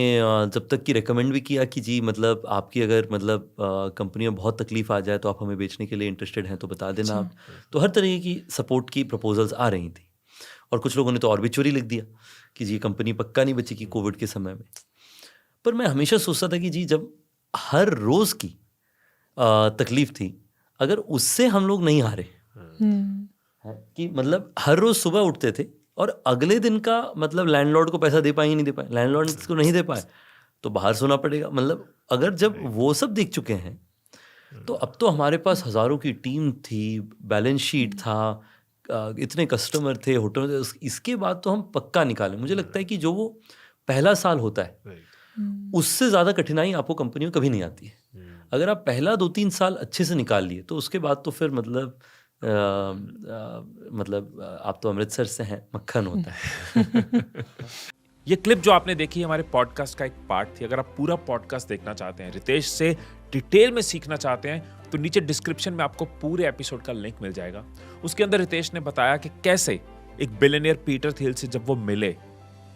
जब तक कि रेकमेंड भी किया कि जी मतलब आपकी अगर मतलब कंपनी में बहुत तकलीफ आ जाए तो आप हमें बेचने के लिए इंटरेस्टेड हैं तो बता देना आप। तो हर तरह की सपोर्ट की प्रपोजल्स आ रही थी, और कुछ लोगों ने तो और भी चोरी लिख दिया कि जी कंपनी पक्का नहीं बचेगी कोविड के समय में। पर मैं हमेशा सोचता था कि जी जब हर रोज़ की तकलीफ थी, अगर उससे हम लोग नहीं हारे, कि मतलब हर रोज़ सुबह उठते थे और अगले दिन का मतलब लैंडलॉर्ड को पैसा दे पाएंगे नहीं दे पाए, लैंडलॉर्ड को नहीं दे पाए तो बाहर सोना पड़ेगा। मतलब अगर जब वो सब देख चुके हैं तो अब तो हमारे पास हज़ारों की टीम थी, बैलेंस शीट था, इतने कस्टमर थे, होटल थे, इसके बाद तो हम पक्का निकालें। मुझे लगता है कि जो वो पहला साल होता है उससे ज़्यादा कठिनाई आपको कंपनी में कभी नहीं आती है। अगर आप पहला 2-3 साल अच्छे से निकाल लिए तो उसके बाद तो फिर मतलब आप तो अमृतसर से हैं, मक्खन होता है। ये क्लिप जो आपने देखी हमारे पॉडकास्ट का एक पार्ट थी। अगर आप पूरा पॉडकास्ट देखना चाहते हैं, रितेश से डिटेल में सीखना चाहते हैं, तो नीचे डिस्क्रिप्शन में आपको पूरे एपिसोड का लिंक मिल जाएगा। उसके अंदर रितेश ने बताया कि कैसे एक बिलियनियर पीटर थिल से जब वो मिले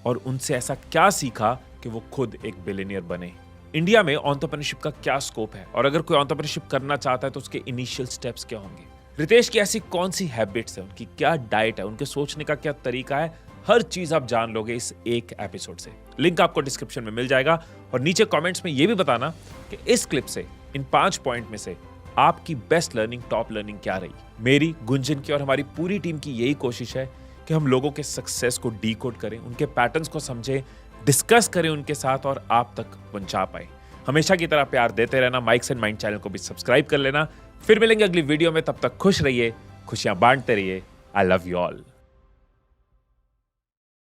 और उनसे ऐसा क्या सीखा कि वो खुद एक बिलियनियर बने। इंडिया में एंटरप्रेन्योरशिप का क्या स्कोप है और अगर कोई एंटरप्रेन्योरशिप करना चाहता है तो उसके इनिशियल स्टेप्स क्या होंगे, रितेश की ऐसी कौन सी हैबिट्स है, उनकी क्या डाइट है, उनके सोचने का क्या तरीका है, हर चीज आप जान लोगे इस एक एपिसोड से। लिंक आपको डिस्क्रिप्शन में मिल जाएगा और नीचे कमेंट्स में ये भी बताना कि इस क्लिप से, इन 5 पॉइंट में से आपकी बेस्ट लर्निंग, टॉप लर्निंग क्या रही। मेरी, गुंजन की और हमारी पूरी टीम की यही कोशिश है कि हम लोगों के सक्सेस को डीकोड करें, उनके पैटर्न्स को समझें, डिस्कस करें उनके साथ और आप तक पहुंचा पाए। हमेशा की तरह प्यार देते रहना। माइक्स एंड माइंड चैनल को भी सब्सक्राइब कर लेना। फिर मिलेंगे अगली वीडियो में, तब तक खुश रहिए, खुशियां बांटते रहिए। I love you all.